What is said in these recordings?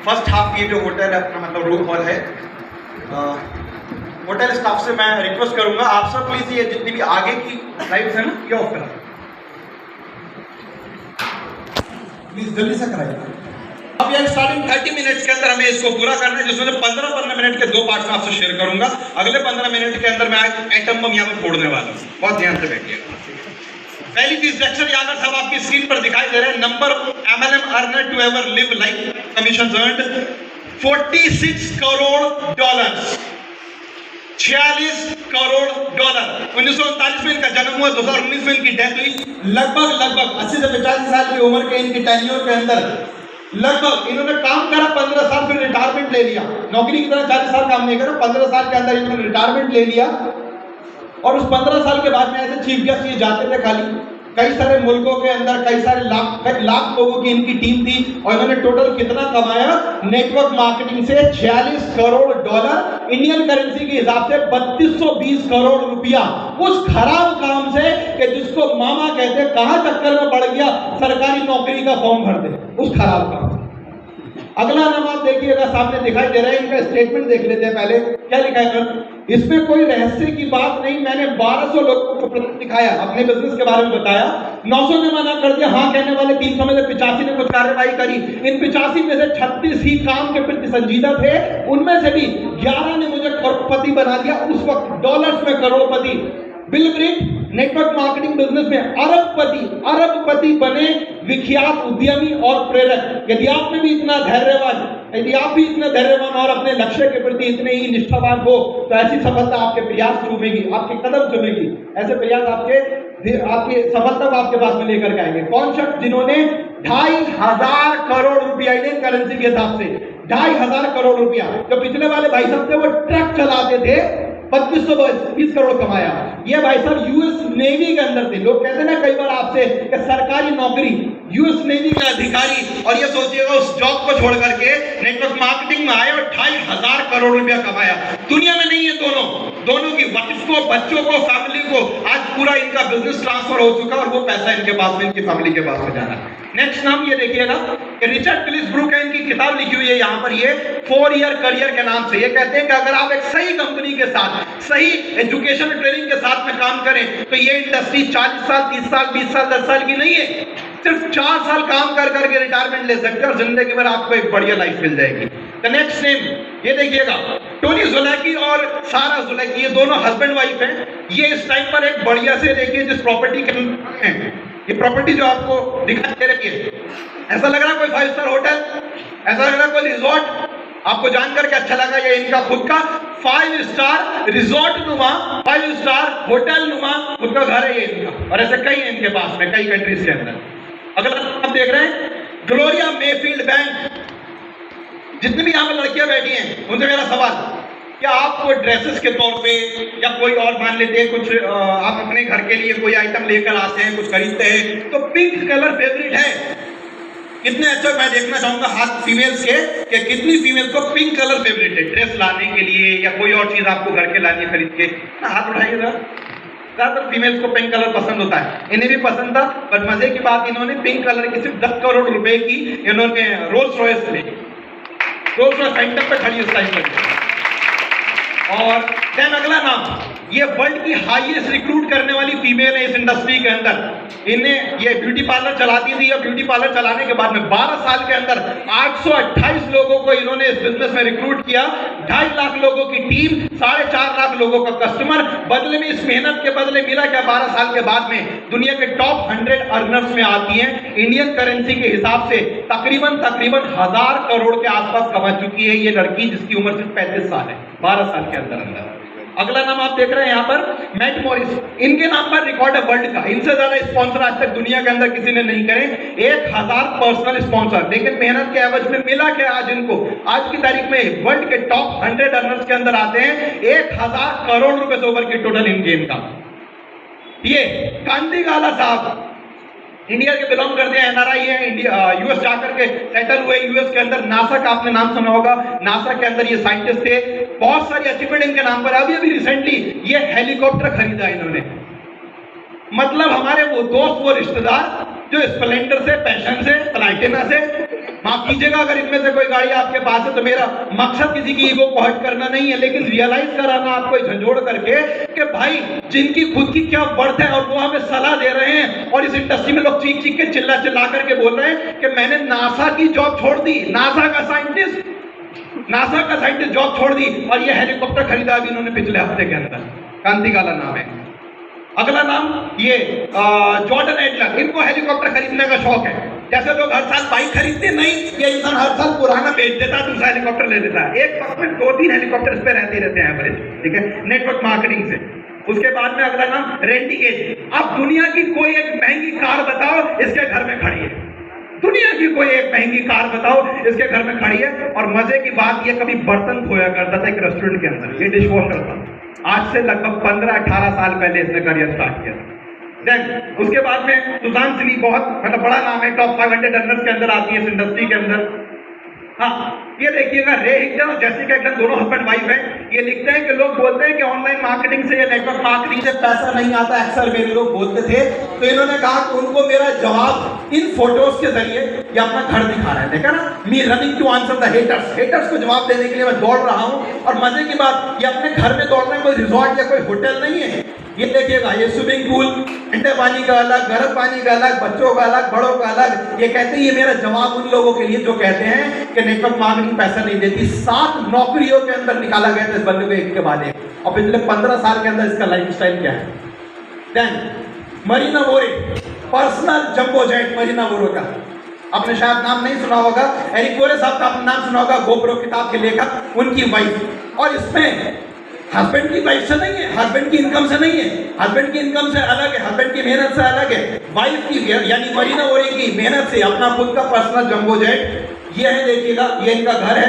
First half ये जो hotel है अपना मतलब रूम हॉल है, होटल स्टाफ से मैं रिक्वेस्ट करूंगा आप सब प्लीज ये जितनी भी आगे की लाइट्स है ना ये ऑफ करा प्लीज, जल्दी से कराइए। अब यार स्टार्टिंग 30 मिनट्स के अंदर हमें इसको पूरा करना है, जिसमें 15-15 मिनट के 2 पार्ट्स में आपसे शेयर करूंगा। अगले 15 मिनट के अंदर मैं एटम बम यहाँ पर फोड़ने वाला हूँ, बहुत ध्यान से बैठिएगा। पहली चीज लेक्चर यहाँ सब आपकी स्क्रीन पर दिखाई दे रहे हैं। Number MLM earner to ever live life, commission earned $46 crore, 46 crore dollar. 1939 में इनका जन्म हुआ, 2019 में इनकी डेथ हुई। लगभग 80 से 85 साल की उम्र के इनकी टेन्योर के अंदर लगभग इन्होंने काम करा 15 साल, फिर रिटायरमेंट ले लिया। नौकरी की तरह 40 साल काम नहीं करा, 15 साल के अंदर इन्होंने रिटायरमेंट ले लिया। और उस 15 साल के बाद में ऐसे चीफ गेस्ट ये जाते थे खाली, कई सारे मुल्कों के अंदर कई सारे लाख लोगों की इनकी टीम थी। और इन्होंने टोटल कितना कमाया नेटवर्क मार्केटिंग से? $46 करोड़, इंडियन करेंसी के हिसाब से 3220 करोड़ रुपया, उस खराब काम से कि जिसको मामा कहते, कहां चक्कर में पड़ गया सरकारी नौकरी का फॉर्म भर दे, उस खराब काम। अगला नाम आप देखिएगा सामने दिखाई दे रहा है, इनका स्टेटमेंट देख लेते हैं पहले क्या लिखा है। इसमें कोई रहस्य की बात नहीं, मैंने 1200 लोगों को प्रोजेक्ट दिखाया, अपने बिजनेस के बारे में बताया, 900 ने मना कर दिया, हाँ कहने वाले 300 में से 85 ने कुछ कार्रवाई करी। इन 85 में से 36 ही काम के प्रति संजीदा थे, उनमें से भी 11 ने मुझे करोड़पति बना दिया। उस वक्त डॉलर्स में करोड़पति। Bill Gates network marketing business में अरबपति बने विख्यात उद्यमी और प्रेरक। यदि आप में भी इतना धैर्यवान, यदि आप भी इतने धैर्यवान और अपने लक्ष्य के प्रति इतने ही निष्ठावान हो, तो ऐसी सफलता आपके प्रयास चूमेगी, आपके कदम चूमेगी। ऐसे प्रयास आपके सफलता आपके पास में लेकर के आएंगे। कौन शख्स जिन्होंने 2500 करोड़ रुपया इंडियन करेंसी के हिसाब से 2500 करोड़ रुपया, जो पिछले वाले भाई साहब थे वो ट्रक चलाते थे, 2520 करोड़ कमाया। ये भाई साहब यूएस नेवी के अंदर थे। लोग कहते हैं ना कई बार आपसे कि सरकारी नौकरी, यूएस नेवी का अधिकारी, और ये सोचिएगा उस जॉब को छोड़ करके नेटवर्क मार्केटिंग में आए और 2500 करोड़ रुपया कमाया। दुनिया में नहीं है दोनों की वाइफ को, बच्चों को, फैमिली को, आज पूरा इनका बिजनेस ट्रांसफर हो चुका और वो पैसा इनके पास में, इनकी फैमिली के पास में जाना। नेक्स्ट नाम ये देखिएगा कि रिचर्ड फिलिप्स है, इनकी किताब लिखी हुई है यहाँ पर, ये 4 ईयर करियर के नाम से। ये कहते हैं कि अगर आप एक सही कंपनी के साथ, सही एजुकेशन ट्रेनिंग के साथ में काम करें तो ये इंडस्ट्री 40 साल, 30 साल, 20 साल, 10 साल की नहीं है। सिर्फ 4 साल काम कर करके रिटायरमेंट ले सकते हैं और जिंदगी भर आपको एक बढ़िया लाइफ मिल जाएगी। द नेक्स्ट नेम ये देखिएगा, टोनी ज़ुलैकी और सारा ज़ुलैकी, ये दोनों हस्बैंड वाइफ हैं। ये इस टाइम पर एक बढ़िया से देखिए जिस प्रॉपर्टी के हैं, ये प्रॉपर्टी जो आपको दिखाई दे रही है, ऐसा लग रहा है कोई 5 स्टार होटल, ऐसा लग रहा है कोई रिजॉर्ट। आपको जानकर के अच्छा लगा, ये इनका खुद का 5 स्टार रिजॉर्ट नुमा, 5 स्टार होटल नुमा खुद का घर है ये इनका। और ऐसे कई हैं इनके पास में, कई कंट्रीज के अंदर। अगला आप देख रहे हैं ग्लोरिया मेफील्ड बैंक। जितनी भी यहाँ पर लड़कियां बैठी हैं उनसे मेरा सवाल, क्या आपको ड्रेसेस के तौर पे या कोई और मान लेते हैं कुछ, आप अपने घर के लिए कोई आइटम लेकर आते हैं, कुछ खरीदते हैं, तो पिंक कलर फेवरेट है? कितने अच्छा मैं देखना चाहूंगा हाथ फीमेल्स के, कि कितनी फीमेल को पिंक कलर फेवरेट है ड्रेस लाने के लिए या कोई और चीज आपको घर के लानी है खरीद के? हाथ उठाइएगा। ज्यादातर फीमेल्स को पिंक कलर पसंद होता है, इन्हें भी पसंद था। पर मजे की बात, इन्होंने पिंक कलर की सिर्फ 10 करोड़ रुपए की इन्होंने रोल्स रॉयस ली, रोल्स रॉयस सेंटर पे खड़ी उस टाइम पर। और देन अगला नाम, ये वर्ल्ड की हाईएस्ट रिक्रूट करने वाली फीमेल है इस इंडस्ट्री के अंदर। इन्हें ये ब्यूटी पार्लर चलाती थी और ब्यूटी पार्लर चलाने के बाद में 12 साल के अंदर 828 लोगों को इन्होंने इस बिजनेस में रिक्रूट किया। 2.5 लाख लोगों की टीम, 4.5 लाख लोगों का कस्टमर। बदले में इस मेहनत के बदले मिला क्या? 12 साल के बाद में दुनिया के टॉप 100 अर्नर्स में आती हैं। इंडियन करेंसी के हिसाब से तकरीबन 1000 करोड़ के आसपास कमा चुकी है ये लड़की, जिसकी उम्र सिर्फ 35 साल है, 12 साल के अंदर। अगला नाम आप देख रहे हैं यहाँ पर मैट मॉरिस। इनके नाम पर रिकॉर्ड है वर्ल्ड का, इनसे ज्यादा स्पॉन्सर आज तक दुनिया के अंदर किसी ने नहीं करे, 1000 पर्सनल स्पॉन्सर। लेकिन मेहनत के एवज में मिला क्या आज इनको? आज की तारीख में वर्ल्ड के टॉप 100 अर्नर्स के अंदर आते हैं 1000 करोड़ रुपए से ऊपर की टोटल इनकम का। ये कांति गाला साहब इंडिया के बिलोंग करते हैं, NRI है, इंडिया यूएस जाकर के सेटल हुए। यूएस के अंदर नासा का आपने नाम सुना होगा, नासा के अंदर ये साइंटिस्ट थे, बहुत सारी अचीवमेंट इनके नाम पर। अभी रिसेंटली ये हेलीकॉप्टर खरीदा इन्होंने। मतलब हमारे वो दोस्त, वो रिश्तेदार जो स्प्लेंडर से, पैशन से, प्लाटिना से माफ कीजिएगा अगर इनमें से कोई गाड़ी आपके पास है तो मेरा मकसद किसी की ईगो को हर्ट करना नहीं है, लेकिन रियलाइज कराना आपको झंझोड़ करके कि भाई जिनकी खुद की क्या वर्थ है और वो हमें सलाह दे रहे हैं, और इस इंडस्ट्री में लोग चीख चीख के चिल्ला चिल्ला करके बोल रहे हैं कि मैंने नासा की जॉब छोड़ दी, नासा का साइंटिस्ट जॉब छोड़ दी, और ये हेलीकॉप्टर खरीदा अभी इन्होंने पिछले हफ्ते के अंदर। कांति काला नाम है। अगला नाम ये जॉर्डन एडलर, इनको हेलीकॉप्टर खरीदने का शौक है। जैसे लोग हर साल बाइक खरीदते नहीं, ये इंसान हर साल पुराना बेच देता है, दूसरा हेलीकॉप्टर ले लेता है। एक वक्त में 2-3 हेलीकॉप्टर पे रहते रहते हैं एवरेज, ठीक है, नेटवर्क मार्केटिंग से। उसके बाद में अगला नाम रेंडी एज। अब दुनिया की कोई एक महंगी कार बताओ, इसके घर में खड़ी है। दुनिया की कोई एक महंगी कार बताओ, इसके घर में खड़ी है। और मजे की बात, ये कभी बर्तन धोया करता था एक रेस्टोरेंट के अंदर, ये डिश वॉशर था। आज से लगभग 15-18 साल पहले इसने करियर स्टार्ट किया। देन उसके बाद में सुजान सिली, बहुत मतलब बड़ा नाम है, टॉप 500 अर्नर्स के अंदर आती है इस इंडस्ट्री के अंदर। हाँ, ये देखिएगा रे हिग्डन और जेसिका हिग्डन दोनों हस्बैंड वाइफ है। ये लिखते हैं कि लोग बोलते हैं कि ऑनलाइन मार्केटिंग से या नेटवर्क मार्केटिंग से पैसा नहीं आता, अक्सर मेरे लोग बोलते थे। तो इन्होंने कहा कि उनको मेरा जवाब इन फोटोज के जरिए ये अपना घर दिखा रहे हैं। देखा ना, me running to answer the haters को जवाब देने के लिए मैं दौड़ रहा हूँ। और मजे की बात, ये अपने घर में दौड़ रहे हैं, कोई रिजॉर्ट या कोई होटल नहीं है। ये देखिएगा, ये स्विमिंग पूल, ठंडे पानी का अलग, गर्म पानी का अलग, बच्चों का अलग, बड़ों का अलग। ये कहते हैं, ये मेरा जवाब उन लोगों के लिए जो कहते हैं कि नेटवर्क मार्केटिंग पैसा नहीं देती। 7 नौकरियों के अंदर निकाला गया था इस बंदे को एक के बाद एक, और पिछले 15 साल के अंदर इसका लाइफस्टाइल क्या है। देन मरीना मोरे, पर्सनल जंबो जेट मरीना मोरे का आपने शायद नाम नहीं सुना होगा। एरिक कोरे साहब का आपने नाम सुना होगा, गोप्रो किताब के लेखक, उनकी वाइफ। और इसमें हस्बैंड की वाइफ से नहीं है, हस्बैंड की इनकम से नहीं है, हस्बैंड की इनकम से अलग है, हस्बैंड की मेहनत से अलग है। वाइफ की यानी मरीना मोरे की मेहनत से अपना खुद का पर्सनल जंबो जेट। ये है, देखिएगा, ये इनका घर है,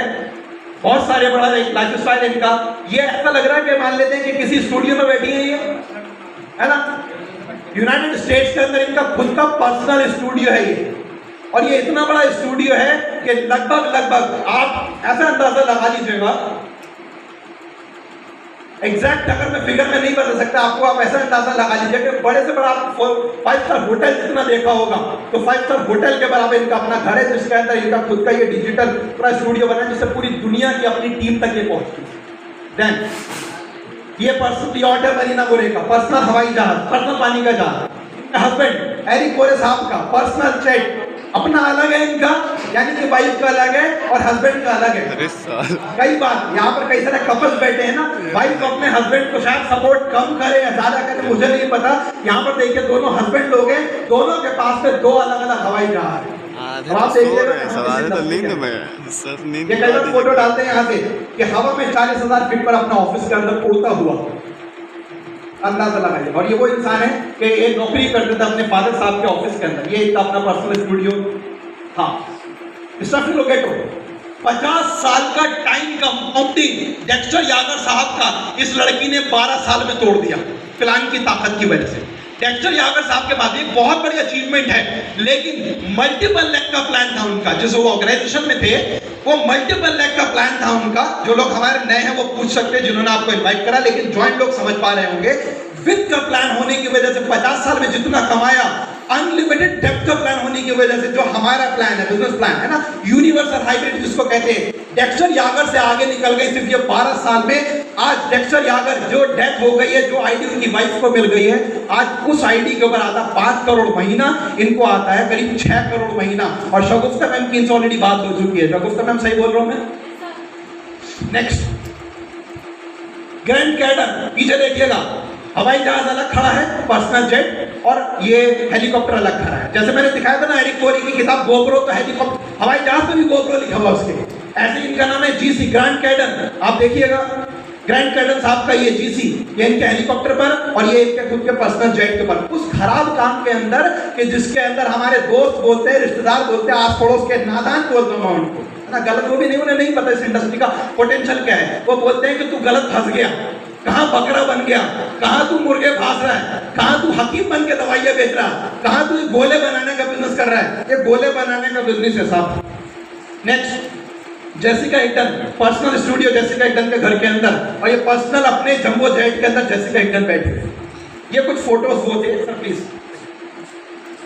बहुत सारे बड़ा लाइफ स्टाइल है इनका। ये ऐसा लग रहा है कि मान लेते हैं कि किसी स्टूडियो में बैठी है ये, है ना। यूनाइटेड स्टेट्स के अंदर इनका खुद का पर्सनल स्टूडियो है ये, और ये इतना बड़ा स्टूडियो है कि लगभग आप ऐसा अंदाजा लगा लीजिएगा, एग्जैक्ट अगर मैं फिगर में नहीं बता सकता आपको, आप ऐसा अंदाजा लगा लीजिए कि बड़े से बड़ा आप 5 स्टार होटल जितना देखा होगा, तो 5 स्टार होटल के बराबर इनका अपना घर है, जिसके अंदर इनका खुद का ये डिजिटल पूरा स्टूडियो बना है, जिससे पूरी दुनिया की अपनी टीम तक ये पहुंचती है। देन ये पर्सनल यॉट है मरीना मोरे का, पर्सनल हवाई जहाज, पर्सनल पानी का जहाज। हस्बैंड एरिक कोरे साहब का पर्सनल जेट अपना अलग है इनका, यानी कि वाइफ का अलग है और हस्बैंड का अलग है। कई बार यहाँ पर कई सारे कपल्स बैठे हैं ना, वाइफ अपने हस्बैंड को शायद सपोर्ट कम करे या ज्यादा करे, मुझे नहीं पता। यहाँ पर देखिए दोनों हस्बैंड लोग हैं, दोनों के पास में 2 अलग अलग हवाई जहाज है। आप देखिए ये कई बार फोटो डालते हैं यहाँ से कि हवा में 40,000 फीट पर अपना ऑफिस के अंदर उड़ता हुआ, अंदाजा लगाइए। और ये वो इंसान है कि ये नौकरी करते थे अपने फादर साहब के ऑफिस के अंदर, ये इनका अपना पर्सनल स्टूडियो। हाँ, मिस्टर फिलोगेटो 50 साल का टाइम कंपाउंडिंग डेक्स्टर यागर साहब का इस लड़की ने 12 साल में तोड़ दिया प्लान की ताकत की वजह से। डेक्स्टर यागर साहब के बाद एक बहुत बड़ी अचीवमेंट है, लेकिन मल्टीपल लेग का प्लान था उनका। जिस वो ऑर्गेनाइजेशन में थे, वो मल्टीपल लेग का प्लान था उनका। जो लोग हमारे नए हैं वो पूछ सकते हैं जिन्होंने आपको इनवाइट करा, लेकिन ज्वाइंट लोग समझ पा रहे होंगे। विद का प्लान होने की वजह से 50 साल में जितना कमाया, अनलिमिटेड डेप्थ का प्लान होने की वजह से जो हमारा प्लान है, बिजनेस प्लान है ना, यूनिवर्सल हाइब्रिड जिसको कहते हैं, डेक्स्टर यागर से आगे निकल गई सिर्फ ये 12 साल में। आज डेक्स्टर यागर जो डेथ हो गई है, जो आईडी उनकी वाइफ को मिल गई है, आज उस आईडी के ऊपर आता 5 करोड़ महीना, इनको आता है करीब 6 करोड़ महीना। और शगुफ्ता मैम की इनसे ऑलरेडी बात हो चुकी है। शगुफ्ता मैम सही बोल रहा हूं मैं? नेक्स्ट ग्रैंड कैडर, पीछे देखिएगा, हवाई जहाज अलग खड़ा है, पर्सनल जेट, और ये हेलीकॉप्टर अलग खड़ा है। जैसे मैंने दिखाया था ना एरिक कोरे की किताब गोप्रो, तो हेलीकॉप्टर हवाई जहाज में भी गोप्रो लिखा हुआ उसके। ऐसे इनका नाम है जीसी, ग्रैंड कैडन। आप देखिएगा ग्रैंड कैडन साहब का ये जीसी, ये इनके हेलीकॉप्टर पर और ये इनके खुद के पर्सनल जेट के पर। उस खराब काम के अंदर कि जिसके अंदर हमारे दोस्त बोलते हैं, रिश्तेदार बोलते हैं, आस पड़ोस के नादान बोलते हैं उनको, ना गलत, वो भी नहीं, उन्हें नहीं पता इस इंडस्ट्री का पोटेंशियल क्या है। वो बोलते हैं कि तू गलत फंस गया, कहाँ बकरा बन गया, कहाँ तू मुर्गे फांस रहा है, कहाँ तू हकीम बन के दवाइयाँ बेच रहा है, कहाँ तू गोले बनाने का बिजनेस कर रहा है। ये गोले बनाने का बिजनेस है साहब। Next Jessica Higdon, personal studio Jessica Higdon के घर के अंदर, और ये पर्सनल अपने जंबो जेट के अंदर जेसिका हिग्डन बैठे। ये कुछ फोटोज वो थे सर, प्लीज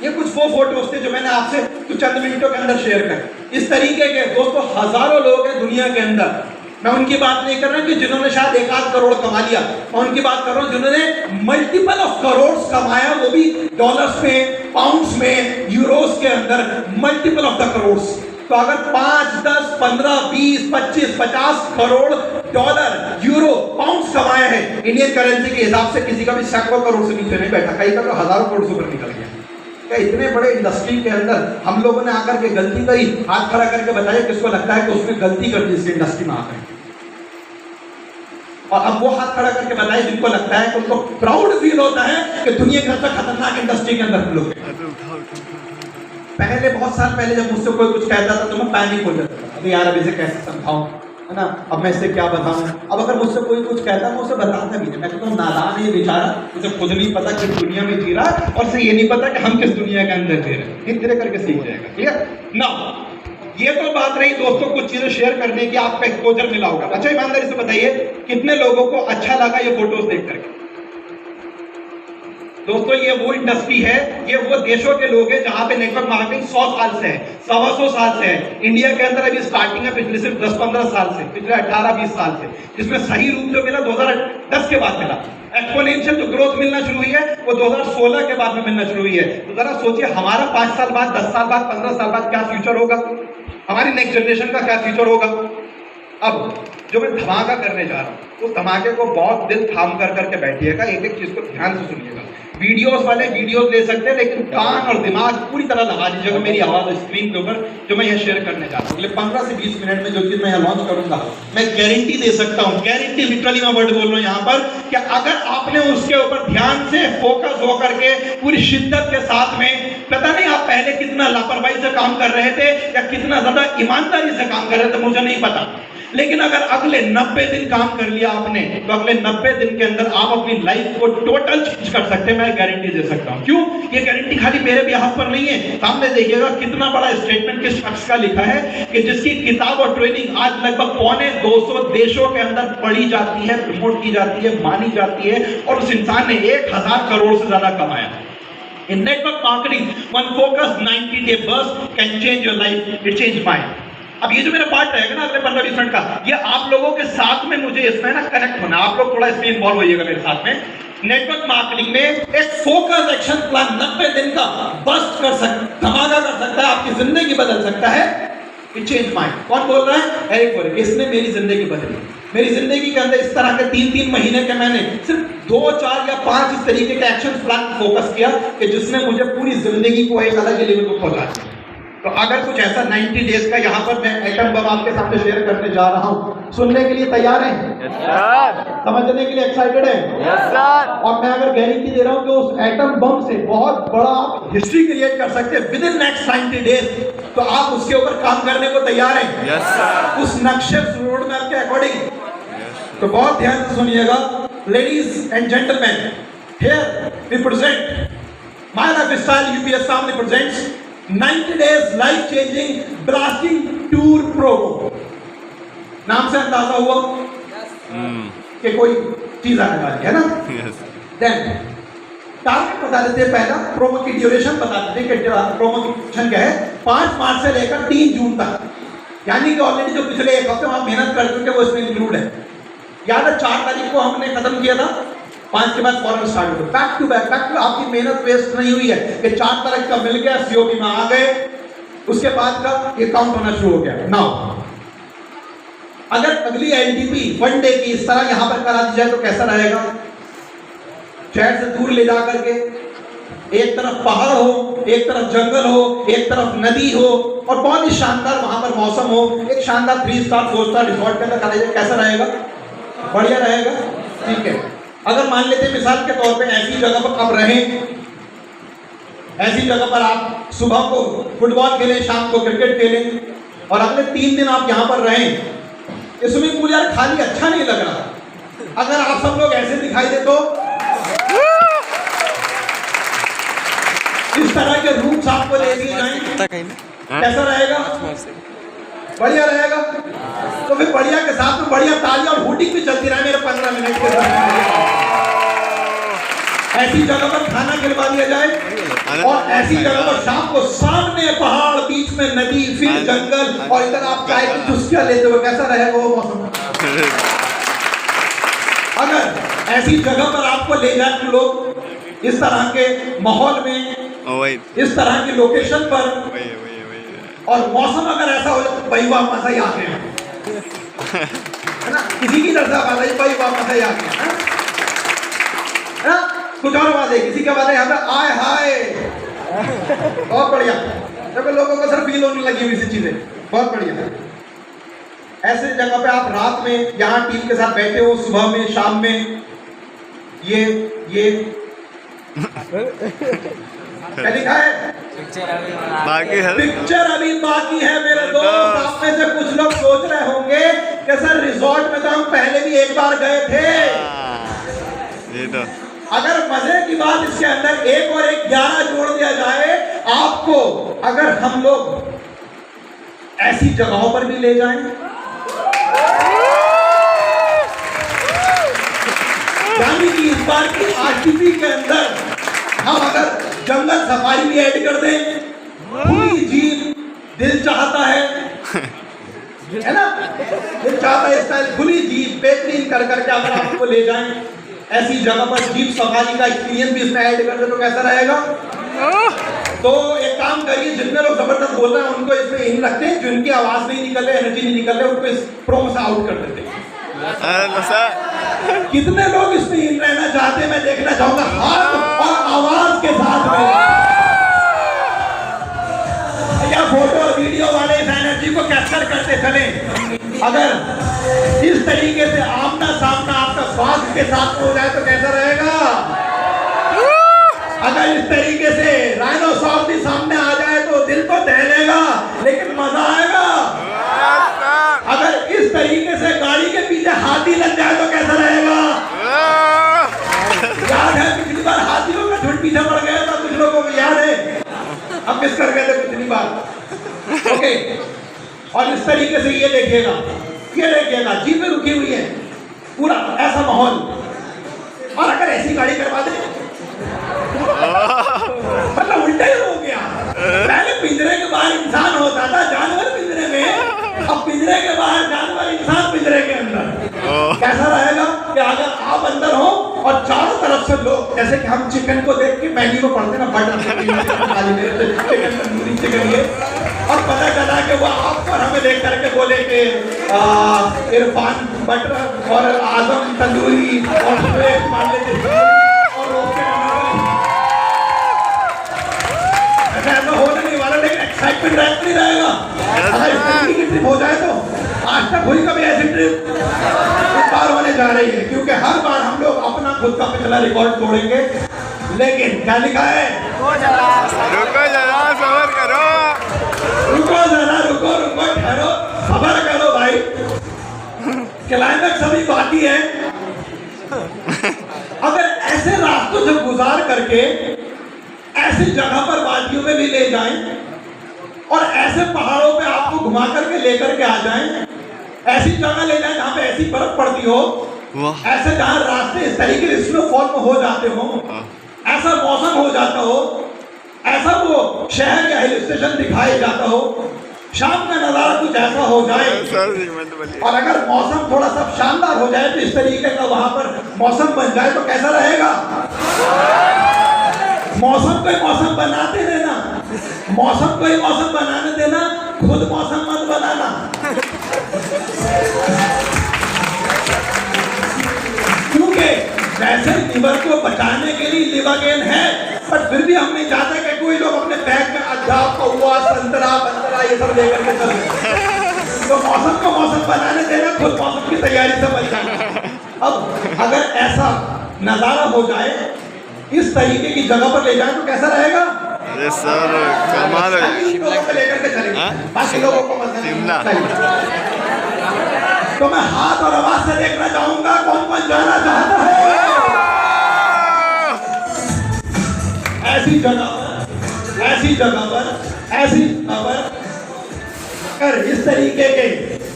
ये कुछ वो फोटोज थे जो मैंने आपसे कुछ चंद मिनटों के अंदर शेयर कर। इस तरीके के दोस्तों हजारों लोग हैं दुनिया के अंदर। मैं उनकी बात नहीं कर रहा कि जिन्होंने शायद 1-8 करोड़ कमा लिया, मैं उनकी बात कर रहा हूं जिन्होंने मल्टीपल ऑफ करोड़ कमाया, वो भी डॉलर्स में, पाउंड्स में, यूरोस के अंदर, मल्टीपल ऑफ द करोड़। तो अगर 5, 10, 15, 20, 25, 50 करोड़ डॉलर, यूरो, पाउंड्स कमाया है इंडियन करेंसी के हिसाब से, किसी का भी सैकड़ों करोड़ से नीचे नहीं बैठा, कहीं का तो हजारों करोड़ से ऊपर निकल गया। क्या इतने बड़े इंडस्ट्री के अंदर हम लोगों ने आकर के गलती करी? हाथ खड़ा करके बताइए किसको लगता है कि उसने गलती कर दी इस इंडस्ट्री में आकर? और अब वो हाथ खड़ा करके बताइए जिनको लगता है कि उनको प्राउड फील होता है कि दुनिया के सबसे खतरनाक इंडस्ट्री के अंदर हम लोग। पहले बहुत साल पहले जब मुझसे कोई कुछ कहता था तो मैं पैनिक हो जाता था, अभी यार अभी से कैसे समझाऊं, है ना, अब मैं इससे क्या बताऊं। अब अगर मुझसे कोई कुछ कहता मैं उसे बताता भी नहीं, मैं कहता हूँ नादान है बेचारा, उसे खुद नहीं पता किस दुनिया में जी रहा और उसे ये नहीं पता कि हम किस दुनिया के अंदर जी रहे हैं। धीरे धीरे करके सीख जाएगा। क्लियर ना? ये तो बात रही दोस्तों कुछ चीजें शेयर करने की, आपका एक्सपोजर मिला होगा। अच्छा ईमानदारी से बताइए कितने लोगों को अच्छा लगा ये फोटोज देख करके? दोस्तों ये वो इंडस्ट्री है, ये वो देशों के लोग हैं जहां पे नेटवर्क मार्केटिंग 100 साल से है, 125 साल से है। इंडिया के अंदर अभी स्टार्टिंग है पिछले सिर्फ 10-15 साल से, पिछले 18-20 साल से, जिसमें सही रूप जो मिला 2010 के बाद मिला। एक्सपोनेंशियल जो ग्रोथ मिलना शुरू हुई है वो 2016 के बाद में मिलना शुरू हुई है। तो जरा सोचिए हमारा 5 साल बाद, 10 साल बाद, 15 साल बाद क्या फ्यूचर होगा, हमारी नेक्स्ट जनरेशन का क्या फ्यूचर होगा। अब जो मैं धमाका करने जा रहा हूँ उस धमाके को बहुत दिल थाम कर करके बैठिएगा, एक एक चीज को ध्यान से सुनिएगा। वीडियोस वाले वीडियोस ले सकते हैं लेकिन कान और दिमाग पूरी तरह लगा दीजिएगा मेरी आवाज स्क्रीन के ऊपर जो मैं यहाँ शेयर करने जा रहा हूँ। अगले 15 से 20 मिनट में जो चीज मैं यहाँ लॉन्च करूंगा, मैं गारंटी दे सकता हूँ, गारंटी लिटरली मैं वर्ड बोल रहा हूँ यहाँ पर, कि अगर आपने उसके ऊपर ध्यान से फोकस होकर के पूरी शिद्दत के साथ में, पता नहीं आप पहले कितना लापरवाही से काम कर रहे थे या कितना ज्यादा ईमानदारी से काम कर रहे थे, मुझे नहीं पता, लेकिन अगर अगले 90 दिन काम कर लिया आपने तो अगले 90 दिन के अंदर आप अपनी लाइफ को टोटल चेंज कर सकते हैं। मैं गारंटी दे सकता हूं। क्यों? ये गारंटी खाली मेरे भी हाथ पर नहीं है। सामने देखिएगा कितना बड़ा स्टेटमेंट किस शख्स का लिखा है कि जिसकी किताब और ट्रेनिंग आज लगभग 250 देशों के अंदर पढ़ी जाती है, प्रमोट की जाती है, मानी जाती है, और उस इंसान ने 1000 करोड़ से ज्यादा कमाया। In network marketing, one focused 90-day burst can change your life. It changed mine. अब ये जो मेरा पार्ट रहेगा ना अगले 15-20 मिनट का, ये आप लोगों के साथ में मुझे इसमें ना कनेक्ट होना, आप लोग थोड़ा इसमें इन्वॉल्व होइएगा मेरे साथ में। नेटवर्क मार्केटिंग में एक फोकस एक्शन प्लान 90 दिन का बस्ट कर सकता, धमाका कर सकता है, आपकी जिंदगी बदल सकता है। It change mind. कौन बोल रहा है? Eric Warren. इसने मेरी जिंदगी बदली। मेरी जिंदगी के अंदर इस तरह के 3-3 महीने के मैंने सिर्फ 2, 4 या 5 इस तरीके के एक्शन प्लान फोकस किया कि जिसने मुझे पूरी जिंदगी को एक अलग लेवल को पहुंचा दिया। तो अगर कुछ ऐसा 90 डेज का यहाँ पर मैं एटम बम आपके सामने शेयर करने जा रहा हूँ, सुनने के लिए तैयार हैं? Yes, sir. समझने के लिए एक्साइटेड हैं? Yes, sir. और मैं अगर गारंटी दे रहा हूँ कि उस एटम बम से बहुत बड़ा आप हिस्ट्री क्रिएट कर सकते हैं विद इन नेक्स्ट 90 डेज, तो आप उसके ऊपर काम करने को तैयार हैं? Yes, sir. उस नक्शे रोड मैप के अकॉर्डिंग? तो बहुत ध्यान से सुनिएगा। Ladies and gentleman, here we present my lifestyle UPS family presents 90 days life changing blasting tour promo। नाम से अंदाजा हुआ कि कोई चीज आने वाली है ना। देन टारगेट बता देते हैं, पहला प्रोमो की ड्यूरेशन बता देते हैं कि प्रोमो की ड्यूरेशन क्या है। 5 मार्च से लेकर 3 जून तक, यानी कि ऑलरेडी जो पिछले 1 हफ्ते हम मेहनत कर चुके वो इसमें इंक्लूड है। याद है 4 तारीख को हमने खत्म किया था, 5 के बाद फॉरन स्टार्ट हो, बैक टू बैक। आपकी मेहनत वेस्ट नहीं हुई है कि 4 तारीख का मिल गया, सीओबी में आ गए, उसके बाद का ये काउंट होना शुरू हो गया। नाउ अगर अगली एलडीपी 1 डे की इस तरह यहां पर करा दी जाए तो कैसा रहेगा? शहर से दूर ले जा करके, एक तरफ पहाड़ हो, एक तरफ जंगल हो, एक तरफ नदी हो, और बहुत ही शानदार वहां पर मौसम हो, एक शानदार 3 स्टार 4 स्टार रिसोर्ट के अंदर करा जाए, कैसा रहेगा? बढ़िया रहेगा। ठीक है, अगर मान लेते हैं मिसाल के तौर पे ऐसी जगह पर आप रहें, ऐसी जगह पर आप सुबह को फुटबॉल खेलें, शाम को क्रिकेट खेलें, और अगले 3 दिन आप यहाँ पर रहें। ये स्विमिंग पूल यार खाली अच्छा नहीं लग रहा। अगर आप सब लोग ऐसे दिखाई दे तो इस तरह के रूम्स आपको दे दिए जाएंगे, कैसा रहेगा? बढ़िया रहेगा। तो फिर बढ़िया के साथ में बढ़िया ताली और हुटिंग भी चलती रहे मेरे 15 मिनट के साथ। ऐसी जगह पर खाना गिरवा दिया जाए और ऐसी जगह पर शाम को सामने पहाड़, बीच में नदी, फिर जंगल और इधर आप चाय की चुस्कियां लेते हुए, कैसा रहेगा वो मौसम? अगर ऐसी जगह पर आपको ले जाए लोग, इस तरह के माहौल में, इस तरह की लोकेशन पर, और मौसम अगर ऐसा हो तो भाई वाह मजा ही आ गया, है ना? किसी की तरफ से भाई वाह मजा ही आ गया, है ना? कुछ और बात है, किसी का बात है यहाँ पे आए हाय, बहुत बढ़िया। जब लोगों को सिर्फ फील होने लगी हुई सी चीजें, बहुत बढ़िया। ऐसे जगह पे आप रात में यहाँ टीम के साथ बैठे हो, सुबह में, शाम में, ये क्या लिखा है? पिक्चर अभी बाकी है मेरे दोस्त। आप में से कुछ लोग सोच रहे होंगे कि सर रिजॉर्ट में तो हम पहले भी एक बार गए थे। ये तो अगर मजे की बात इसके अंदर 1 और 1 11 जोड़ दिया जाए आपको, अगर हम लोग ऐसी जगहों पर भी ले जाएं, यानी कि इस बार की आरटीपी के अंदर हम अगर जंगल सफारी भी ऐड कर दें, खुली झील, दिल चाहता है ना? दिल चाहता है स्टाइल खुली झील बेहतरीन कर करके अगर आपको ले जाएं ऐसी जगह पर, जीप सफारी का एक्सपीरियंस भी इसमें ऐड कर दे तो कैसा रहेगा? तो एक काम करिए, जितने लोग जबरदस्त बोल रहे हैं उनको इसमें इन रखते हैं, जिनकी आवाज नहीं निकल रही, एनर्जी नहीं निकल रही, उनको इस प्रोमो से आउट कर देते हैं। कितने लोग इसमें इन रहना चाहते हैं मैं देखना चाहूंगा हाथ और आवाज के साथ में। या फोटो और वीडियो वाले इस एनर्जी को कैप्चर करते चले। अगर इस तरीके से आमना सामना आपका स्वास्थ्य के साथ हो जाए तो कैसा रहेगा? अगर इस तरीके से राइनोसॉर भी सामने आ जाए तो दिल तो दहलेगा लेकिन मजा आएगा। अगर इस तरीके से गाड़ी के पीछे हाथी लग जाए तो कैसा रहेगा? याद है पिछली बार हाथियों का झुंड पीछे पड़ गया था, कुछ लोगों को याद है, हम मिस कर गए थे पिछली बार। ओके, और इस तरीके से ये देखिएगा जीपें रुकी हुई है, पूरा ऐसा माहौल, और अगर ऐसी गाड़ी करवा दे मतलब उल्टा ही हो गया। पहले पिंजरे के बाहर इंसान होता था, जानवर पिंजरे में, अब पिंजरे के बाहर जानवर, इंसान पिंजरे के अंदर। कैसा रहेगा कि अगर आप अंदर हो और चारों तरफ से लोग, जैसे कि हम चिकन को देख के मैगी को पढ़ते ना, बटर चिकन तंदूरी चिकन ये, और पता चला कि वो आप और हमें देख करके बोले कि इरफान बटर और आजम तंदूरी और मान लेते ऐसा होने नहीं वाला, लेकिन एक्साइटमेंट रहता नहीं रहेगा। अगर इस तरीके की ट्रिप हो जाए तो आज तक हुई कभी ऐसी ट्रिप? इस बार होने जा रही है, क्योंकि हर बार हम लोग अपना खुद का पिछला रिकॉर्ड तोड़ेंगे। लेकिन क्या लिखा है? रुको जरा सबर करो, रुको ठहरो, सबर करो भाई, क्लाइमैक्स अभी बाकी है। अगर ऐसे रास्तों से गुजार करके ऐसी जगह पर वादियों में भी ले जाएं और ऐसे पहाड़ों पे आपको घुमा करके लेकर के आ जाएं, ऐसी जगह ले जाएं जहाँ पे ऐसी बर्फ पड़ती हो, ऐसे जहाँ रास्ते इस तरीके से स्नोफॉल में हो जाते हो, ऐसा मौसम हो जाता हो, ऐसा वो शहर या हिल स्टेशन दिखाई जाता हो, शाम का नजारा कुछ ऐसा हो जाए, और अगर मौसम थोड़ा सा शानदार हो जाए तो इस तरीके का वहां पर मौसम बन जाए तो कैसा रहेगा? मौसम को मौसम बनाते देना, मौसम को ही मौसम बनाने देना, खुद मौसम मत बनाना। क्योंकि वैसे लिवर को बचाने के लिए लिवागेन है, पर फिर भी हम नहीं चाहते कि कोई लोग अपने बैग में अदरक, कौवा, संतरा, बंतरा ये सब लेकर के चले। तो मौसम को मौसम बनाने देना, खुद मौसम की तैयारी से बचाना। अब अगर ऐसा नजारा हो जाए, इस तरीके की जगह पर ले जाए तो कैसा रहेगा? अरे सर कमाल है। लेकर के चलेंगे, बाकी लोगों को शिमला। तो मैं हाथ और आवाज से देखना चाहूंगा कौन कौन जाना चाहता है ऐसी जगह पर। अगर इस तरीके के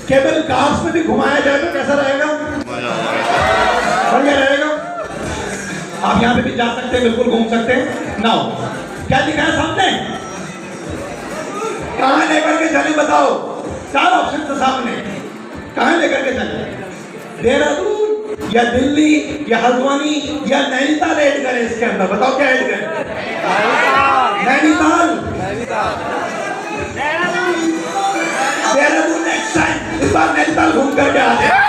केबल कार्स में भी घुमाया जाए तो कैसा रहेगा? बढ़िया रहेगा। आप यहाँ पे भी जा सकते हैं, बिल्कुल घूम सकते हैं। नाउ क्या लिखा है सामने, कहाँ लेकर के चले बताओ, 4 ऑप्शन है सामने, कहाँ लेकर के चले, देहरादून या दिल्ली या हल्द्वानी या नैनीताल ऐड करें इसके अंदर, बताओ क्या ऐड करें, नैनीताल, देहरादून नेक्स्ट टाइम, इस बार नैनीताल घूम करके आ जाए।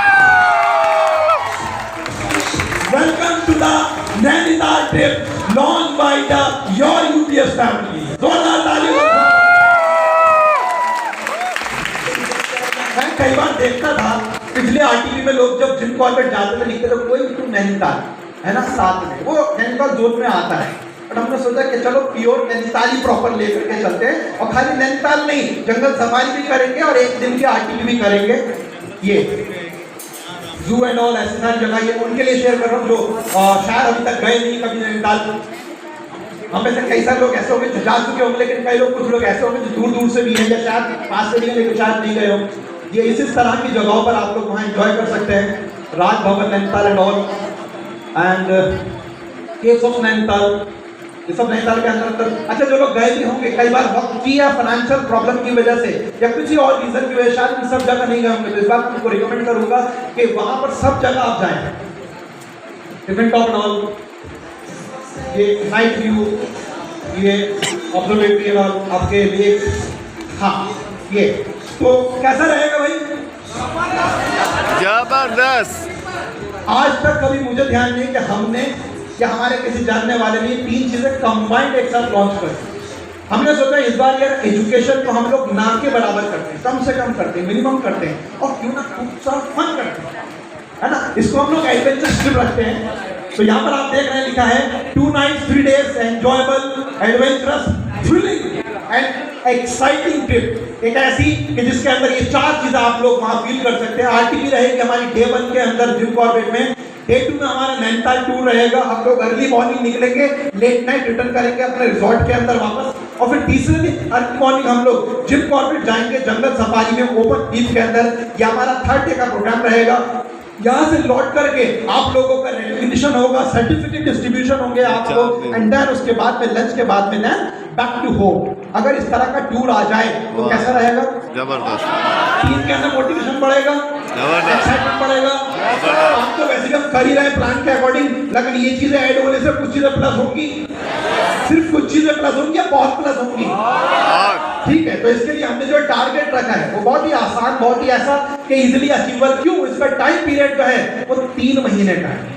Welcome to the Nainital trip launch by the your UPS family. जोरदार तालियों। मैं कई बार देखता था पिछले आरटीवी में लोग जब जिम कॉर्बेट जाते थे लिखते थे कोई टू नैनीताल, है ना, साथ में वो नैनीताल जोन में आता है। और हमने सोचा कि चलो प्योर नैनीताल ही प्रॉपर लेकर के चलते हैं, और खाली नैनीताल नहीं, जंगल सफारी भी करेंगे और एक दिन की आरटीवी भी करेंगे। ये जू एंड ऑल ऐसी सारी जगह ये उनके लिए शेयर कर रहा हूँ जो शायद अभी तक गए नहीं कभी नैनीताल। हम में से कई सारे लोग ऐसे होंगे जो जा चुके होंगे, लेकिन कई लोग, कुछ लोग ऐसे होंगे जो दूर दूर से भी हैं या शायद पास से भी हैं लेकिन शायद नहीं गए हो। ये इस तरह की जगहों पर आप लोग वहाँ एंजॉय कर सकते हैं, Raj Bhavan Nainital and all and caves of Nainital, ये सब नैनीताल के अंदर। अच्छा, जो लोग गए भी होंगे कई बार वक्त की या फाइनेंशियल प्रॉब्लम की वजह से या किसी और रीजन की वजह से शायद सब जगह नहीं गए होंगे, तो इस बार मैं आपको रिकमेंड करूंगा कि वहां पर सब जगह आप जाएं, डिफरेंट टॉप एंड ऑल, ये नाइट व्यू, ये ऑब्जर्वेटरी एंड ऑल आपके लिए। हाँ, ये तो कैसा रहेगा भाई, जबरदस्त। आज तक कभी मुझे ध्यान नहीं कि हमने या हमारे किसी जानने वाले ने 3 चीजें कंबाइंड एक साथ लॉन्च कर। हमने सोचा इस बार यार एजुकेशन को हम लोग ना के बराबर करते हैं, कम से कम करते हैं, मिनिमम करते हैं, और क्यों ना खूब सा फन करते हैं, है ना। इसको हम लोग एडवेंचर ट्रिप रखते हैं। तो यहाँ पर आप देख रहे हैं लिखा है 2 nights 3 days enjoyable adventurous thrilling and exciting trip. एक ऐसी कि जिसके अंदर ये 4 चीजें आप लोग वहां फील कर सकते हैं। आरटीपी रहेगी हमारी डे 1 के अंदर जिम कॉर्बेट में, डे 2 में हमारा नैनीताल टूर रहेगा। हम लोग अर्ली मॉर्निंग निकलेंगे, लेट नाइट रिटर्न करेंगे अपने रिजॉर्ट के अंदर वापस, और फिर तीसरे दिन अर्ली मॉर्निंग हम लोग जिम कॉर्बेट जाएंगे जंगल सफारी में ओपन द्वीप के अंदर। ये हमारा 3rd डे का प्रोग्राम रहेगा। यहाँ से लौट करके आप लोगों का रिकग्निशन होगा, सर्टिफिकेट डिस्ट्रीब्यूशन होंगे आप लोग, एंड देन उसके बाद में लंच के बाद में देन बैक टू होम। अगर इस तरह का टूर आ जाए तो कैसा रहेगा, जबरदस्त। टीम के अंदर मोटिवेशन बढ़ेगा, एक्साइटमेंट बढ़ेगा। आप तो वैसे हम कर ही रहे प्लान के अकॉर्डिंग, लेकिन ये चीजें ऐड होने से कुछ चीजें प्लस होंगी, सिर्फ कुछ चीजें प्लस होंगी या बहुत प्लस होंगी, ठीक है। तो इसके लिए हमने जो टारगेट रखा है वो बहुत ही आसान, बहुत ही ऐसा कि इजीली अचीवेबल। क्यों, इसका टाइम पीरियड जो है वो 3 महीने का है।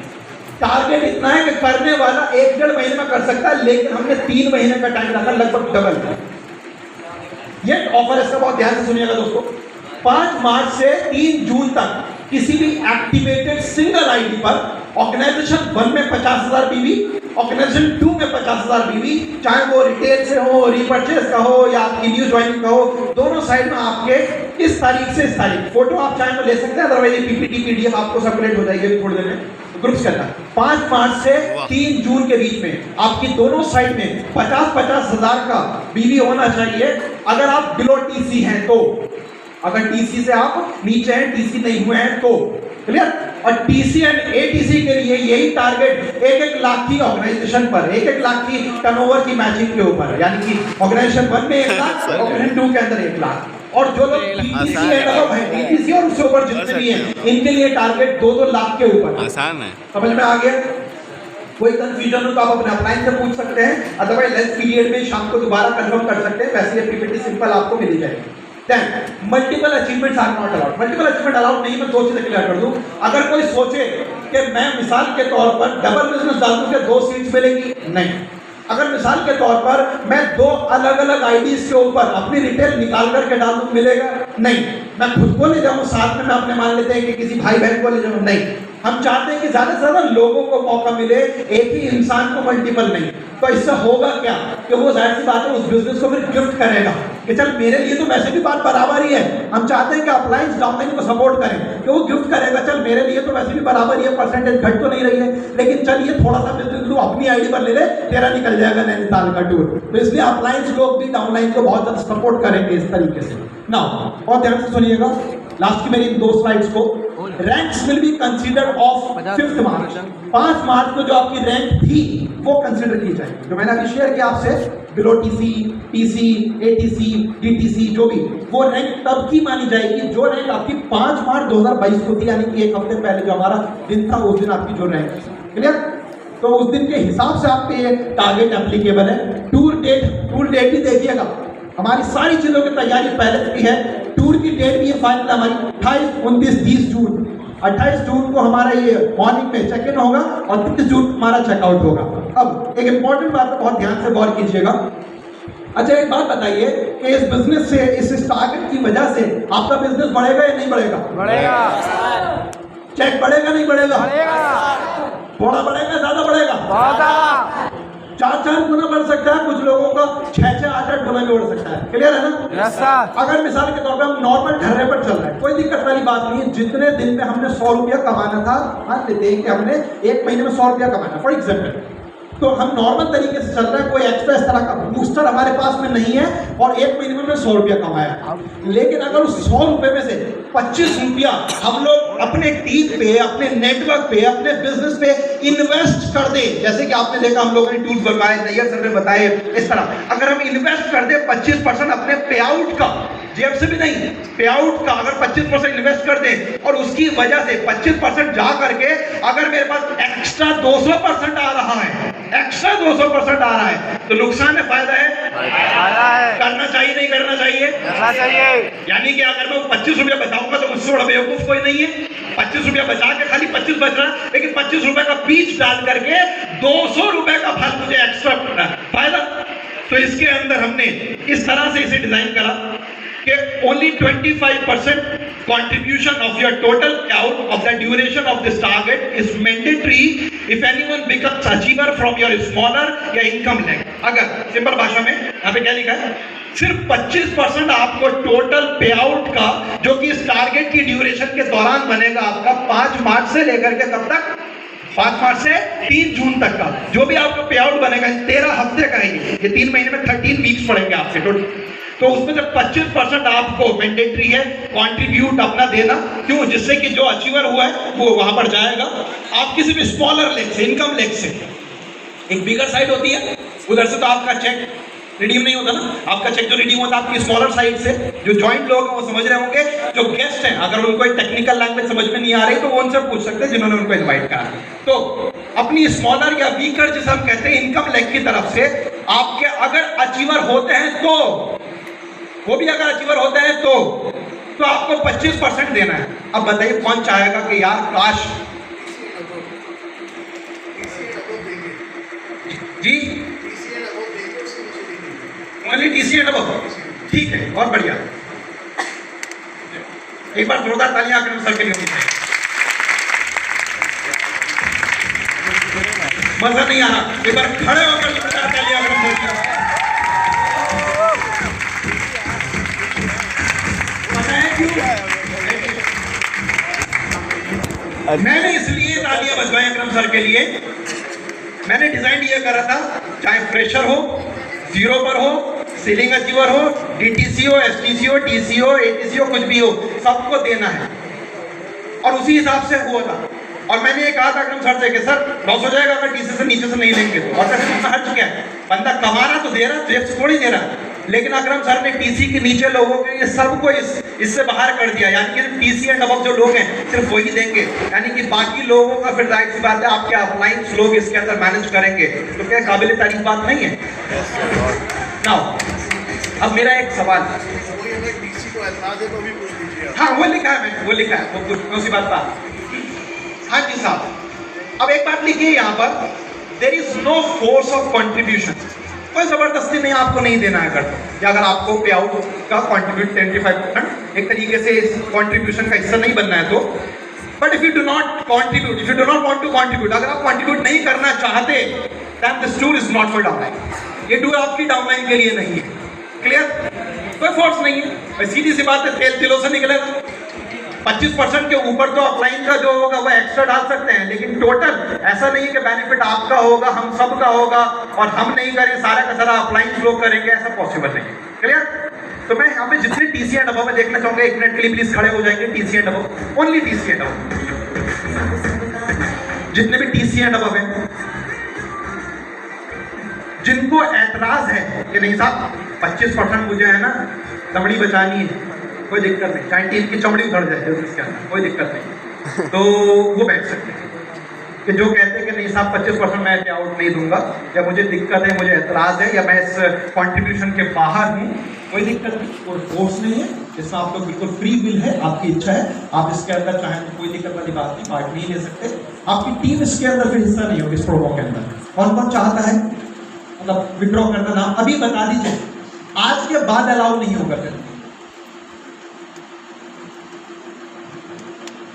टारगेट इतना है कि करने वाला 1-1.5 महीने में कर सकता है, लेकिन हमने 3 महीने का टाइम रखा, लगभग डबल। ये ऑफर इसका बहुत ध्यान से सुनिएगा दोस्तों। 5 मार्च से 3 जून तक किसी भी एक्टिवेटेड सिंगल आईडी पर ऑर्गेनाइजेशन 1 में 50,000 बीवी, ऑर्गेनाइजेशन 2 में 50,000 बीवी, चाहे वो रिटेल से हो, रीपर्चेस का हो या आपकी न्यू ज्वाइनिंग का हो, दोनों साइड में आपके इस तारीख से इस तारीख फोटो आप चाहे तो ले सकते हैं, अदरवाइज पीपीटी पीडीएफ आपको सेपरेट हो जाएगी थोड़ी देर में ग्रुप्स करना। 5 मार्च से 3 जून के बीच में आपकी दोनों साइड में 50-50 हजार का बीवी होना चाहिए। अगर आप बिलो टीसी हैं तो, अगर टीसी से आप नीचे हैं, टीसी नहीं हुए हैं तो, क्लियर। और टीसी एंड एटीसी के लिए यही टारगेट 1-1 लाख की ऑर्गेनाइजेशन पर, 1-1 लाख की टर्नओवर की मैचिंग के ऊपर, यानी कि ऑर्गेनाइजेशन 1 में 1 लाख, ऑर्गेनाइजेशन 2 के अंदर 1 लाख। और जो लोग टीटीसी है, टीटीसी और उससे ऊपर जितने भी हैं, इनके लिए टारगेट 2-2 लाख के ऊपर। आसान है, समझ में आ गया। कोई कंफ्यूजन हो तो आप अपने अपलाइन से पूछ सकते हैं, अदरवाइज लंच पीरियड में शाम को दोबारा कंफर्म कर सकते हैं, वैसे ये पीपीटी सिंपल आपको मिल जाएगी। Then multiple achievements are not allowed. Multiple achievement allowed नहीं, मैं 2 चीजें क्लियर कर दूं। अगर कोई सोचे कि मैं मिसाल के तौर पर डबल बिजनेस डाल दूं कि 2 सीट्स मिलेंगी, नहीं। अगर मिसाल के तौर पर मैं 2 अलग-अलग आईडीज के ऊपर अपनी डिटेल निकाल करके डाल दूं, मिलेगा, नहीं। मैं खुद को ले जाऊं साथ में, मैं अपने मान लेते हैं कि किसी भाई बहन को ले जाऊं, नहीं। हम चाहते हैं कि ज्यादा से ज्यादा लोगों को मौका मिले, एक ही इंसान को मल्टीपल नहीं। तो इससे होगा क्या कि वो जाहिर सी बात है उस बिजनेस को फिर गिफ्ट करेगा कि चल मेरे लिए तो वैसे भी बात बराबर ही है। हम चाहते हैं कि अप्लायंस डाउनलाइन को सपोर्ट करें कि वो गिफ्ट करेगा, चल मेरे लिए तो वैसे भी बराबर ही है, परसेंटेज घट तो नहीं रही है, लेकिन चल ये थोड़ा सा बिजनेस तू अपनी आईडी पर ले ले, तेरा निकल जाएगा नैनीताल का टूर। तो इसलिए अप्लायंस लोग भी डाउनलाइन को बहुत ज्यादा सपोर्ट करेंगे इस तरीके से। नाउ बहुत ध्यान से सुनिएगा, लास्ट की मेरी 2 स्लाइड्स को ranks will be considered of 5th मार्च। 5 मार्च को जो आपकी रैंक थी वो कंसीडर की जाएगी। जो मैंने अभी शेयर किया आपसे, below TC, TC, ATC, DTC, जो भी, वो रैंक तब की मानी जाएगी जो रैंक आपकी 5 मार्च 2022 को थी, यानी कि एक हफ्ते पहले जो हमारा दिन था, उस दिन आपकी जो रैंक थी। क्लियर? तो उस दिन के हिसाब से आप पे ये टारगेट एप्लीकेबल है। टूर डेट भी देखिएगा, हमारी सारी चीजों की तैयारी पहले से है। टूर की डेट भी फाइनल हमारी 28, 29, 30 जून। 28 जून को हमारा ये मॉर्निंग में चेक इन होगा और 30 जून को हमारा चेकआउट होगा। अब एक इंपॉर्टेंट बात पर बहुत ध्यान से गौर कीजिएगा। अच्छा, एक बात बताइए कि इस बिजनेस से, इस टारगेट की वजह से आपका बिजनेस बढ़ेगा या नहीं बढ़ेगा? बढ़ेगा। चेक बढ़ेगा नहीं बढ़ेगा? थोड़ा बढ़ेगा, ज्यादा बढ़ेगा? 4-4 गुना बढ़ सकता है, कुछ लोगों का 6-6, 8-8 गुना भी बढ़ सकता है। क्लियर है ना? Yes sir. अगर मिसाल के तौर पे हम नॉर्मल ढर्रे पर चल रहे हैं, कोई दिक्कत वाली बात नहीं है। जितने दिन में हमने 100 रुपया कमाना था, मान लेते हैं कि हमने एक महीने में 100 रुपया कमाना फॉर एग्जाम्पल, तो हम नॉर्मल तरीके से चल रहे हैं, कोई एक्स्ट्रा इस तरह का बूस्टर हमारे पास में नहीं है और एक महीने में हमने 100 रुपया कमाया। लेकिन अगर उस 100 रुपये में से 25 रुपया हम लोग अपने टीम पे, अपने नेटवर्क पे, अपने बिजनेस पे इन्वेस्ट कर दे, जैसे कि आपने देखा हम लोगों ने टूल्स बनवाए, नैयर सर ने बताए, इस तरह अगर हम इन्वेस्ट कर दे 25% अपने पे आउट का, जेब से भी नहीं, पे आउट का अगर 25% इन्वेस्ट कर दे और उसकी वजह से 25% जा करके अगर मेरे पास एक्स्ट्रा 200% आ रहा है, एक्स्ट्रा 200% आ रहा है, तो नुकसान है फायदा है? करना चाहिए नहीं करना चाहिए? करना चाहिए। यानी कि अगर मैं 25 रुपया बचाऊंगा तो मुझसे बड़ा बेवकूफ कोई नहीं है। 25 रुपया बचा के खाली 25 बच रहा, लेकिन 25 रुपए का बीज डाल करके 200 रुपए का फल मुझे एक्स्ट्रा मिल रहा है, फायदा। तो इसके अंदर हमने इस तरह से इसे डिजाइन करा कि only 25% contribution of your total payout of the duration of this target is mandatory if anyone becomes achiever from your smaller या income leg। अगर सिंपल भाषा में यहाँ पे क्या लिखा है, सिर्फ 25% आपको टोटल पे आउट का, जो कि इस टारगेट की ड्यूरेशन के दौरान बनेगा आपका 5 मार्च से लेकर के कब तक? 5 मार्च से 3 जून तक का जो भी आपका पे आउट बनेगा, 13 हफ्ते का है ये 3 महीने में 13 वीक्स पड़ेंगे आपके टोटल। तो उसमें जब 25% आपको मैंडेटरी है कंट्रीब्यूट अपना देना, क्यों? जिससे कि जो अचीवर हुआ है वो वहां पर जाएगा। आप किसी भी स्मॉलर लेग से, इनकम लेग से, एक बिगर साइड होती है, उधर से तो आपका चेक रिडीम नहीं होता ना, आपका चेक जो रिडीम होता है आपकी स्मॉलर साइड से। जो जॉइंट लोग हैं वो समझ रहे होंगे, जो गेस्ट हैं अगर उनको एक टेक्निकल लैंग्वेज समझ में नहीं आ रही तो वो उनसे पूछ सकते हैं जिन्होंने उनको इनवाइट करा। तो अपनी स्मॉलर या वीकर जिसे हम कहते हैं इनकम लेग की तरफ से आपके अगर अचीवर होते हैं तो, वो भी अगर अचीवर होते हैं तो आपको 25% देना है। अब बताइए कौन चाहेगा कि यार काश जी ओनली टीसी एंड अबव, ठीक है, बहुत बढ़िया। एक बार जोरदार तालियां अकरम सर के लिए होनी चाहिए। मजा नहीं आ रहा, एक बार खड़े होकर जोरदार तालियां अकरम सर के लिए। मैंने इसलिए तालियां बजवाई अकरम सर के लिए, मैंने डिजाइन ये करा था, चाहे फ्रेशर हो, जीरो पर हो, सीलिंग अचीवर हो, डीटीसी हो, एसटीसी हो, टीसी हो, एटीसी हो, कुछ भी हो, सबको देना है। और उसी हिसाब से हुआ था। और मैंने ये कहा था अकरम सर से कि सर लॉस हो जाएगा अगर टीसी से नीचे से नहीं लेंगे तो। और सर हट चुका है, बंदा कमा रहा तो दे रहा, जेब से थोड़ी दे रहा। लेकिन अकरम सर ने टीसी के नीचे लोगों के लिए सबको इससे बाहर कर दिया, यानी कि टीसी एंड अबव जो लोग हैं सिर्फ वही देंगे, यानी कि बाकी लोगों का फिर जाहिर सी बात है आपके अपलाइन लोग इसके अंदर मैनेज करेंगे। तो क्या काबिल तारीफ बात नहीं है? नाउ अब मेरा एक सवाल, हाँ वो लिखा है, मैंने वो लिखा है, वो कुछ उसी बात का। हाँ जी साहब, अब एक बात लिखिए यहाँ पर, there is no force of contribution, कोई जबरदस्ती नहीं आपको नहीं देना है अगर, या अगर आपको पे आउट का कंट्रीब्यूट 25% एक तरीके से इस कंट्रीब्यूशन का हिस्सा नहीं बनना है तो। But if you do not contribute, if you do not want to contribute, अगर आप कंट्रीब्यूट नहीं करना चाहते, then this tool is not for downline, ये टूल आपकी डाउनलाइन के लिए नहीं है। क्लियर? कोई फोर्स नहीं है, सीधी सी बात है, तेल तिलों से निकलेगा। 25% के ऊपर तो अपलाइन का जो होगा वो एक्स्ट्रा डाल सकते हैं, लेकिन टोटल ऐसा नहीं है कि बेनिफिट आपका होगा, हम सब का होगा और हम नहीं करें, सारा का सारा अपलाइन लोग करेंगे, ऐसा पॉसिबल नहीं है। क्लियर? तो मैं यहाँ पे जितने टीसी एंड अबव देखना चाहूंगा, 1 मिनट के लिए प्लीज खड़े हो जाएंगे। TC and above, only TC and above, जितने भी टीसी एंड अबव है, जिनको ऐतराज है कि नहीं साहब 25% मुझे है ना चमड़ी बचानी है, कोई दिक्कत नहीं, चाहे टीम की चमड़ी उधड़ जाए इसके अंदर, कोई दिक्कत नहीं, तो वो बैठ सकते हैं। कि जो कहते हैं कि नहीं साहब 25% मैं पे आउट नहीं दूंगा, या मुझे दिक्कत है, मुझे ऐतराज है, या मैं इस कंट्रीब्यूशन के बाहर हूँ, कोई दिक्कत नहीं, कोई फोर्स नहीं है, इसमें आप लोग बिल्कुल फ्री विल है, आपकी इच्छा है, आप इसके अंदर चाहें तो कोई दिक्कत वाली बात नहीं, पार्ट नहीं ले सकते। आपकी टीम इसके अंदर फिर हिस्सा नहीं होगी इस प्रोमो के अंदर। कौन कौन चाहता है मतलब विड्रॉ करना, नाम अभी बता दीजिए, आज के बाद अलाउ नहीं होगा फिर।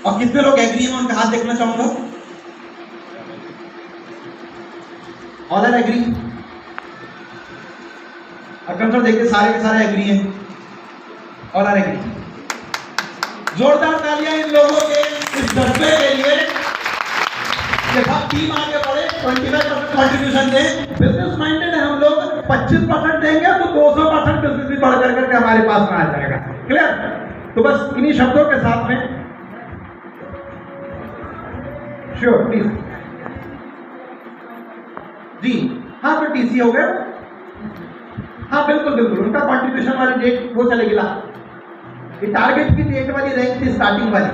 और कितने लोग एग्री हैं, उनका हाथ देखना चाहूंगा। All are agree? Akram sir देखिए, सारे के सारे एग्री हैं, ऑल आर एग्री। जोरदार तालियां इन लोगों के इस जज्बे के लिए कि सब टीम आगे बढ़े, 25% कंट्रीब्यूशन दें। बिजनेस माइंडेड है हम लोग, 25% देंगे तो 200% बिजनेस भी बढ़ करके हमारे पास में आ जाएगा। क्लियर? तो बस इन्हीं शब्दों के साथ में श्योर प्लीज जी, हाँ तो टीसी हो गया, हाँ बिल्कुल बिल्कुल, उनका कंट्रीब्यूशन वाली डेट वो चलेगी ला। ये टारगेट की डेट वाली रैंक थी, स्टार्टिंग वाली,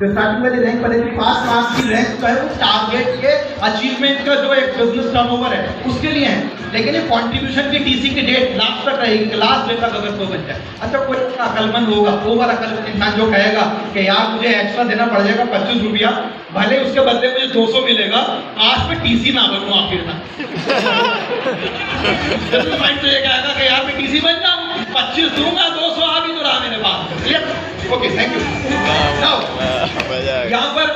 जो स्टार्टिंग वाली रैंक वाले 5 मार्क्स की रैंक जो है वो टारगेट के अचीवमेंट का जो एक बिजनेस टर्नओवर है उसके लिए है, लेकिन ये कंट्रीब्यूशन की टीसी की डेट लास्ट तक रहेगी, लास्ट डेट तक अगर कोई बन जाए। अच्छा कोई अकलमंद होगा, ओवर अकलमंद इंसान जो कहेगा कि यार मुझे एक्स्ट्रा देना पड़ जाएगा 25 रुपया, भले उसके बदले मुझे 200 मिलेगा, आज में टीसी ना बनूं आखिर ना। माइंड तो ये कहेगा कि यार मैं टीसी बन जाऊं, 25 दूंगा, 200 आ भी तो रहा मेरे पास। Okay thank you. यहाँ पर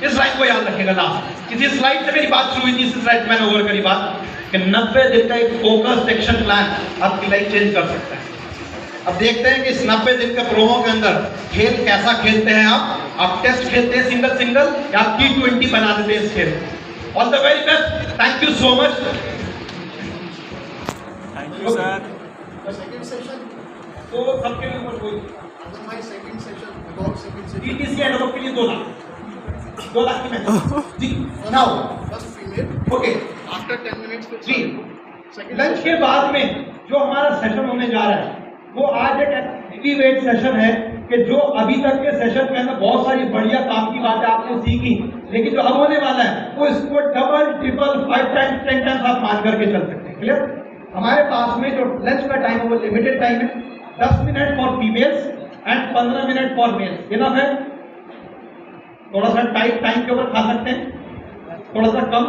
इस लाइन को याद रखेगा लास्ट, किसी स्लाइड से मेरी बात शुरू हुई थी, इस स्लाइड मैंने ओवर करी बात कि 90 दिन का एक फोकस एक्शन प्लान आपकी लाइफ चेंज कर सकता है। अब देखते हैं कि इस 90 दिन के प्रोमो के अंदर खेल कैसा खेलते हैं आप टेस्ट खेलते हैं सिंगल सिंगल या आप T20 बना देते हैं इस खेल। All the very best, thank you so much. Thank you sir. Second session, तो सबके लिए ऊपर कोई after my second session, about second session, TTC and above के लिए 2 लाख की मैच जी। Now first female, okay after 10 minutes, फिर जी, second लंच के बाद में जो हमारा सेशन होने जा रहा है वो आज एक हेवी वेट सेशन है कि जो अभी तक के सेशन में अंदर बहुत सारी बढ़िया काम की बातें आपने सीखी, लेकिन जो अब होने वाला है वो इसको डबल ट्रिपल 5 टाइम्स 10 टाइम्स आप मान करके चल सकते हैं। क्लियर? हमारे पास में जो लंच का टाइम है वो लिमिटेड टाइम है, 10 minute for females and 15 minute for mails. Enough है? थोड़ा सा टाइट टाइम के ऊपर खा सकते हैं, थोड़ा सा कम,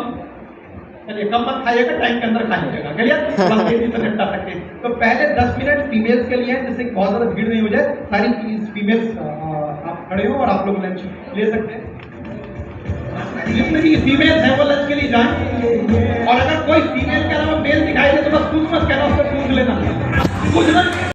चलिए कम मत खाइएगा, टाइम के अंदर खा लीजिएगा। क्लियर? थोड़ा तेजी से निपटा सकते हैं। तो पहले 10 मिनट फीमेल्स के लिए है, जिससे बहुत ज्यादा भीड़ नहीं हो जाए, सारी फीमेल्स आप खड़े हो और आप लोग लंच ले सकते हैं। जितने भी फीमेल्स हैं वो लंच के लिए जाएं।